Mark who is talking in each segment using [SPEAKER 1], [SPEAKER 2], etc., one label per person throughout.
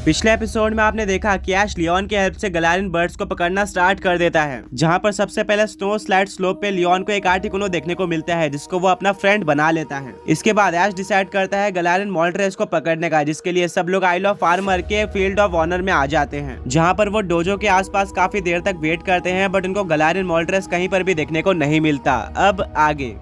[SPEAKER 1] पिछले एपिसोड में आपने देखा कि ऐश लियोन की हेल्प से गलारिन बर्ड्स को पकड़ना स्टार्ट कर देता है, जहां पर सबसे पहले स्नो स्लाइड स्लोप पे लियोन को एक आर्टिकुनो देखने को मिलता है जिसको वो अपना फ्रेंड बना लेता है। इसके बाद ऐश डिसाइड करता है गलारिन मॉल्ट्रेस को पकड़ने का, जिसके लिए सब लोग आइल ऑफ आर्मर के फील्ड ऑफ ऑनर में आ जाते हैं, जहाँ पर वो डोजो के आसपास काफी देर तक वेट करते हैं, बट उनको गलारिन मॉल्ट्रेस कहीं पर भी देखने को नहीं मिलता। अब आगे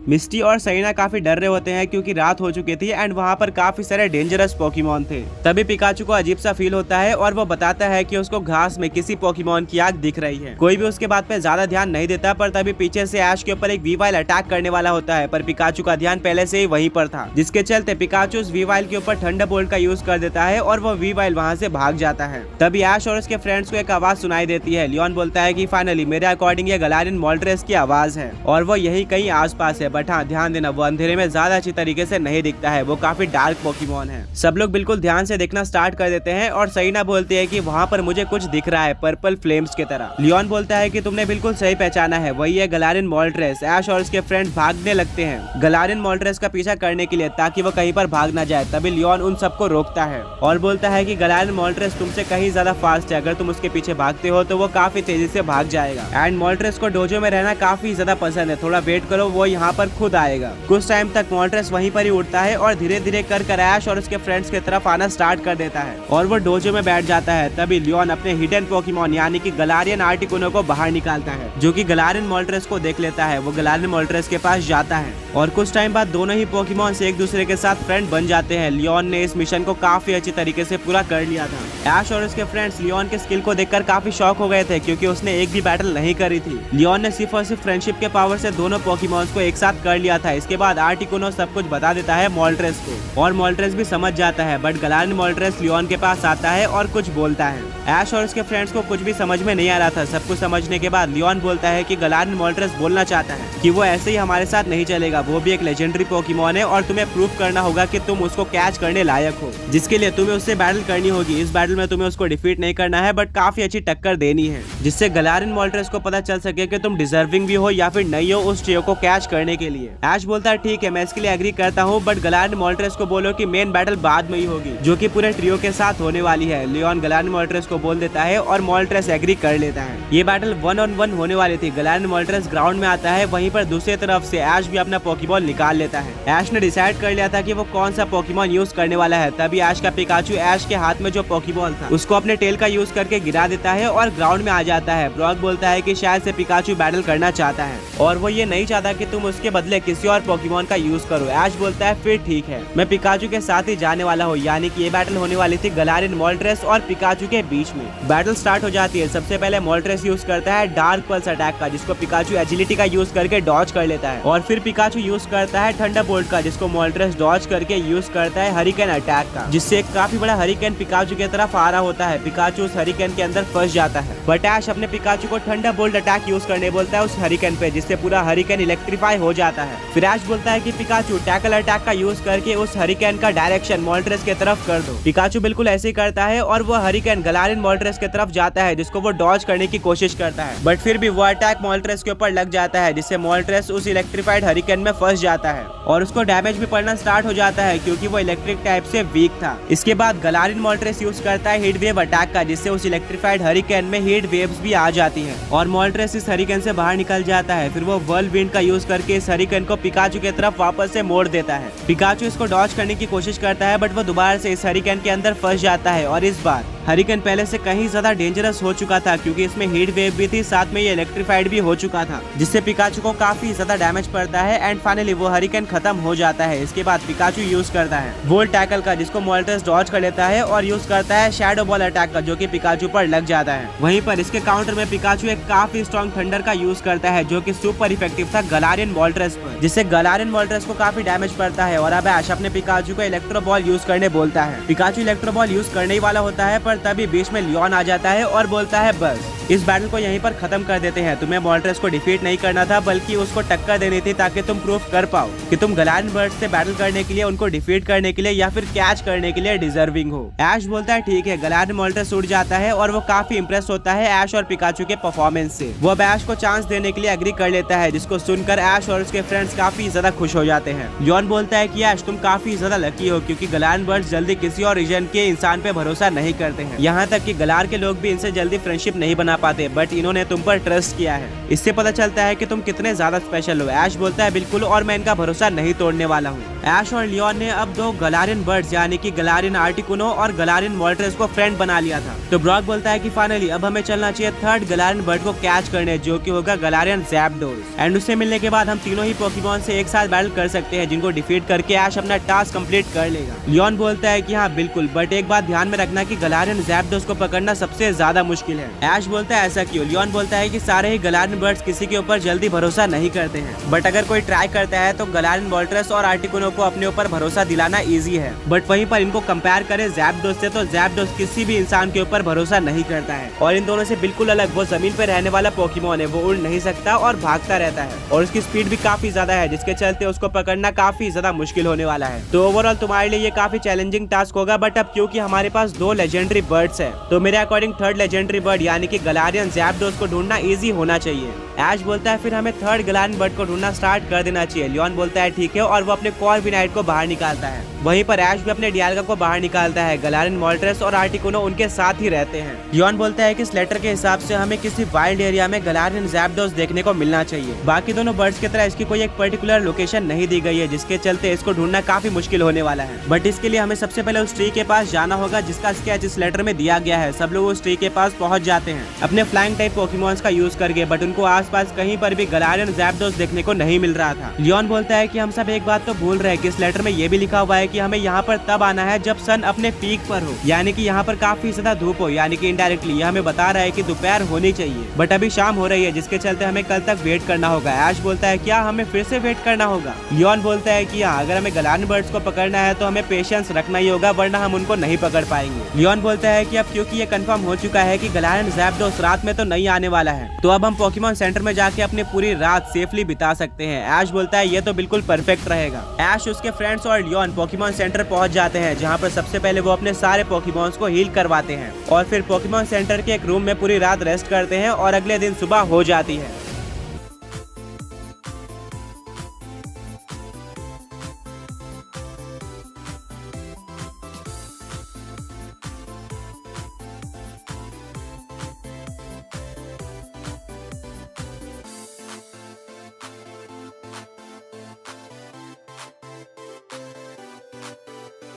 [SPEAKER 1] मिस्टी और सरीना काफी डर रहे होते हैं क्योंकि रात हो चुकी थी एंड वहाँ पर काफी सारे डेंजरस पोकेमॉन थे। तभी पिकाचू को अजीब सा फील होता है और वो बताता है कि उसको घास में किसी पोकेमॉन की आग दिख रही है। कोई भी उसके बात पे ज्यादा ध्यान नहीं देता, पर तभी पीछे से ऐश के ऊपर एक वीवाइल अटैक करने वाला होता है, पर पिकाचू का ध्यान पहले से ही वहीं पर था, जिसके चलते पिकाचू उस वीवाइल के ऊपर थंडरबोल्ट का यूज कर देता है और वो वीवाइल वहाँ से भाग जाता है। तभी ऐश और उसके फ्रेंड्स को एक आवाज सुनाई देती है। लियोन बोलता है कि फाइनली मेरे अकॉर्डिंग ये गलारिन मॉल्ट्रेस की आवाज है और वो यही कहीं आसपास है, बट हाँ ध्यान देना वो अंधेरे में ज्यादा अच्छी तरीके से नहीं दिखता है, वो काफी डार्क पोकेमॉन है। सब लोग बिल्कुल ध्यान से देखना स्टार्ट कर देते हैं और सरीना बोलती है कि वहाँ पर मुझे कुछ दिख रहा है पर्पल फ्लेम्स की तरह। लियोन बोलता है कि तुमने बिल्कुल सही पहचाना है, वही है गलारिन मॉल्ट्रेस। ऐश और उसके फ्रेंड भागने लगते हैं गलारिन मॉल्ट्रेस का पीछा करने के लिए ताकि वो कहीं पर भाग ना जाए। तभी लियोन उन सबको रोकता है और बोलता है कि गलारिन मॉल्ट्रेस तुमसे कहीं ज्यादा फास्ट है, अगर तुम उसके पीछे भागते हो तो वो काफी तेजी से भाग जाएगा एंड मॉल्ट्रेस को डोजो में रहना काफी ज्यादा पसंद है, थोड़ा वेट करो वो यहाँ पर खुद आएगा। कुछ टाइम तक मॉल्ट्रेस वहीं पर ही उड़ता है और धीरे धीरे कर ऐश और उसके फ्रेंड्स की तरफ आना स्टार्ट कर देता है और वो डोजो में बैठ जाता है। तभी लियोन अपने हिडन पोकेमॉन यानी कि गलारियन आर्टिकुनो को बाहर निकालता है, जो कि गलारिन मॉल्ट्रेस को देख लेता है। वो गलारिन मॉल्ट्रेस के पास जाता है और कुछ टाइम बाद दोनों ही पोकेमॉन से एक दूसरे के साथ फ्रेंड बन जाते हैं। लियोन ने इस मिशन को काफी अच्छी तरीके से पूरा कर लिया था। ऐश और उसके फ्रेंड्स लियोन के स्किल को देखकर काफी शॉक हो गए थे क्योंकि उसने एक भी बैटल नहीं करी थी। लियोन ने सिर्फ और सिर्फ फ्रेंडशिप के पावर से दोनों पोकेमॉन्स को एक साथ कर लिया था। इसके बाद आर्टिकुनो सब कुछ बता देता है मॉल्ट्रेस को और मॉल्ट्रेस भी समझ जाता है, बट गलारिन मॉल्ट्रेस लियोन के पास आता है और कुछ बोलता है। ऐश और उसके फ्रेंड्स को कुछ भी समझ में नहीं आ रहा था। सब कुछ समझने के बाद लियोन बोलता है कि गलारिन मॉल्ट्रेस बोलना चाहता है कि वो ऐसे ही हमारे साथ नहीं चलेगा, वो भी एक लेजेंडरी पोकेमॉन है और तुम्हें प्रूव करना होगा कि तुम उसको कैच करने लायक हो, जिसके लिए तुम्हें उससे बैटल करनी होगी। इस बैटल में तुम्हें उसको डिफीट नहीं करना है, बट काफी अच्छी टक्कर देनी है, जिससे गलारिन मॉल्ट्रेस को पता चल सके कि तुम डिजर्विंग भी हो या फिर नहीं हो उस ट्रियो को कैच करने के लिए। ऐश बोलता है ठीक है मैं इसके लिए एग्री करता हूँ, बट गलारिन मॉल्ट्रेस को बोलो कि मेन बैटल बाद में ही होगी, जो कि पूरे ट्रियो के साथ होने वाली है। लियोन गलारिन मॉल्ट्रेस को बोल देता है और मॉल्ट्रेस एग्री कर लेता है। ये बैटल 1-on-1 होने वाली थी। गलारिन मॉल्ट्रेस ग्राउंड में आता है, वहीं पर दूसरी तरफ से ऐश भी अपना पोकेमॉन निकाल लेता है। ऐश ने डिसाइड कर लिया था कि वो कौन सा पोकेमॉन यूज करने वाला है। तभी ऐश का पिकाचू ऐश के हाथ में जो पोकेमॉन था उसको अपने टेल का यूज करके गिरा देता है और ग्राउंड में आ जाता है। ब्रॉक बोलता है कि शायद से पिकाचू बैटल करना चाहता है और वो ये नहीं चाहता कि तुम उसके बदले किसी और पोकेमॉन का यूज करो। ऐश बोलता है फिर ठीक है, मैं पिकाचू के साथ ही जाने वाला हूँ, यानी कि ये बैटल होने वाली थी गलारिन मॉल्ट्रेस और पिकाचू के बीच में। बैटल स्टार्ट हो जाती है। सबसे पहले मॉल्ट्रेस यूज करता है डार्क पल्स अटैक का, जिसको पिकाचू एजिलिटी का यूज करके डॉज कर लेता है और फिर पिकाचू यूज करता है थंडरबोल्ट का, जिसको मॉल्ट्रेस डॉज करके यूज करता है हरिकेन अटैक का, जिससे एक काफी बड़ा हरिकेन पिकाचू की तरफ आ रहा होता है। पिकाचू उस हरिकेन के अंदर फंस जाता है, बट ऐश अपने पिकाचू को थंडरबोल्ट अटैक यूज करने बोलता है उस हरिकेन पे, जिससे पूरा हरिकेन इलेक्ट्रीफाई हो जाता है। फिर ऐश बोलता है कि पिकाचू टैकल अटैक का यूज करके उस हरिकेन का डायरेक्शन मॉल्ट्रेस के तरफ कर दो। पिकाचू बिल्कुल ऐसे ही करता है और वो हरिकेन गलारिन मॉल्ट्रेस के तरफ जाता है, जिसको वो डॉज करने की कोशिश करता है, बट फिर भी वो अटैक मॉल्ट्रेस के ऊपर लग जाता है, जिससे मॉल्ट्रेस उस इलेक्ट्रीफाइड हरिकेन में फंस जाता है और उसको डैमेज भी पड़ना स्टार्ट हो जाता है क्योंकि वो इलेक्ट्रिक टाइप से वीक था। इसके बाद गलारिन मॉल्ट्रेस यूज करता है हीट वेव अटैक का, जिससे उस इलेक्ट्रीफाइड हरिकेन में हीट वेव्स भी आ जाती है और मॉल्ट्रेस इस हरिकेन से बाहर निकल जाता है। फिर वो वर्ल्ड विंड का यूज करके इस हरिकेन को पिकाचू की तरफ वापस से मोड़ देता है। पिकाचू इसको डॉज करने की कोशिश करता है, बट वो दोबारा से इस हरिकेन के अंदर फंस जाता है और इस बार हरिकेन पहले से कहीं ज्यादा डेंजरस हो चुका था क्योंकि इसमें हीट वेव भी थी, साथ में ये इलेक्ट्रीफाइड भी हो चुका था, जिससे पिकाचू को काफी ज्यादा डैमेज पड़ता है एंड फाइनली वो हरिकेन खत्म हो जाता है। इसके बाद पिकाचू यूज करता है वोल्ट टैकल का, जिसको मॉल्ट्रेस डॉज कर लेता है और यूज करता है शैडो बॉल अटैक का, जो कि पिकाचू पर लग जाता है। वहीं पर इसके काउंटर में पिकाचू एक काफी स्ट्रॉन्ग थंडर का यूज करता है, जो कि सुपर इफेक्टिव था गलारिन मॉल्ट्रेस पर, जिससे गलारिन मॉल्ट्रेस को काफी डैमेज पड़ता है और अब ऐश अपने पिकाचू को इलेक्ट्रो बॉल यूज करने बोलता है। पिकाचू इलेक्ट्रो बॉल यूज करने ही वाला होता है, पर तभी बीच में लियोन आ जाता है और बोलता है बस इस बैटल को यहीं पर खत्म कर देते हैं, तुम्हें मॉल्ट्रेस को डिफीट नहीं करना था बल्कि उसको टक्कर देनी थी ताकि तुम प्रूफ कर पाओ कि तुम गलारियन बर्ड्स से बैटल करने के लिए, उनको डिफीट करने के लिए या फिर कैच करने के लिए डिजर्विंग हो। ऐश बोलता है ठीक है। गलारियन मोल्टस उड़ जाता है और वो काफी इंप्रेस होता है ऐश और पिकाचू के परफॉर्मेंस से। वो अब ऐश को चांस देने के लिए एग्री कर लेता है, जिसको सुनकर ऐश और उसके फ्रेंड्स काफी ज्यादा खुश हो जाते हैं। लियोन बोलता है कि ऐश तुम काफी ज्यादा लकी हो, क्योंकि गलारियन बर्ड्स जल्दी किसी और रीजन के इंसान पे भरोसा नहीं करते हैं। यहाँ तक कि गलार के लोग भी इनसे जल्दी फ्रेंडशिप नहीं बना पाते, बट इन्होंने तुम पर ट्रस्ट किया है। इससे पता चलता है कि तुम कितने ज्यादा स्पेशल हो। ऐश बोलता है बिल्कुल, और मैं इनका भरोसा नहीं तोड़ने वाला हूँ। ऐश और लियोन ने अब 2 गलारियन बर्ड्स यानी कि गलारियन आर्टिकुनो और गलारियन मोल्टस को फ्रेंड बना लिया था। तो ब्रॉक बोलता है कि फाइनली अब हमें चलना चाहिए 3rd गलारियन बर्ड को कैच करने, जो कि होगा गलारियन ज़ैप्डोस। एंड उससे मिलने के बाद हम तीनों ही पोकेमॉन से एक साथ बैटल कर सकते हैं, जिनको डिफीट करके ऐश अपना टास्क कंप्लीट कर लेगा। लियोन बोलता है कि हाँ बिल्कुल, बट एक बात ध्यान में रखना कि गलारियन ज़ैप्डोस को पकड़ना सबसे ज्यादा मुश्किल है। ऐश बोलता है ऐसा क्यों? लियोन बोलता है कि सारे ही गलारियन बर्ड्स किसी के ऊपर जल्दी भरोसा नहीं करते हैं, बट अगर कोई ट्राई करता है तो गलारियन मोल्टस और आर्टिकुनो को अपने ऊपर भरोसा दिलाना इजी है। बट वहीं पर इनको कंपेयर करें ज़ैप्डोस से, तो ज़ैप्डोस किसी भी इंसान के ऊपर भरोसा नहीं करता है और इन दोनों से बिल्कुल अलग। वो जमीन पे रहने वाला पोकेमॉन है, वो उड़ नहीं सकता और भागता रहता है और उसकी स्पीड भी काफी ज्यादा है, जिसके चलते उसको पकड़ना काफी ज्यादा मुश्किल होने वाला है। तो ओवरऑल तुम्हारे लिए ये काफी चैलेंजिंग टास्क होगा, बट अब क्योंकि हमारे पास 2 लेजेंडरी बर्ड्स है, तो मेरे अकॉर्डिंग 3rd लेजेंडरी बर्ड यानी कि गलारियन ज़ैप्डोस को ढूंढना इजी होना चाहिए। ऐश बोलता है फिर हमें 3rd गलारियन बर्ड को ढूंढना स्टार्ट कर देना चाहिए। लियोन बोलता है ठीक है, और वो अपने कॉर्विनाइट को बाहर निकालता है। वहीं पर ऐश भी अपने डियाल्गा को बाहर निकालता है। गलारियन मोल्टस और आर्टिकुनो उनके साथ ही रहते हैं। लियोन बोलता है कि इस लेटर के हिसाब से हमें किसी वाइल्ड एरिया में गलारियन ज़ैप्डोस देखने को मिलना चाहिए। बाकी दोनों बर्ड्स की तरह इसकी कोई एक पर्टिकुलर लोकेशन नहीं दी गई है, जिसके चलते इसको ढूंढना काफी मुश्किल होने वाला है। बट इसके लिए हमें सबसे पहले उस ट्री के पास जाना होगा जिसका स्केच इस लेटर में दिया गया है। सब लोग उस ट्री के पास पहुंच जाते हैं अपने फ्लाइंग टाइप पोकेमॉन्स का यूज करके, बट उनको आसपास कहीं पर भी गलारियन ज़ैप्डोस देखने को नहीं मिल रहा था। लियोन बोलता है कि हम सब एक बात तो भूल रहे हैं कि इस लेटर में ये भी लिखा हुआ है कि हमें यहाँ पर तब आना है जब सन अपने पीक पर हो, यानी कि यहाँ पर काफी ज्यादा धूप हो, यानी कि इनडायरेक्टली ये हमें बता रहा है कि दोपहर होनी चाहिए, बट अभी शाम हो रही है, जिसके चलते हमें कल तक वेट करना होगा। ऐश बोलता है क्या हमें फिर से वेट करना होगा? लियोन बोलता है कि हाँ, अगर हमें गलारियन बर्ड्स को पकड़ना है तो हमें पेशेंस रखना ही होगा, वरना हम उनको नहीं पकड़ पाएंगे। लियोन बोलता है कि अब क्योंकि ये कंफर्म हो चुका है कि गलारियन ज़ैप्डोस रात में तो नहीं आने वाला है, तो अब हम पोकेमॉन सेंटर में जाके अपनी पूरी रात सेफली बिता सकते हैं। ऐश बोलता है ये तो बिल्कुल परफेक्ट रहेगा। ऐश, उसके फ्रेंड्स और लियोन पोकेमॉन सेंटर पहुंच जाते हैं, जहाँ पर सबसे पहले वो अपने सारे पोकेमॉन्स को हील करवाते हैं और फिर पोकेमॉन सेंटर के एक रूम में पूरी रात रेस्ट करते हैं और अगले दिन सुबह हो जाती है।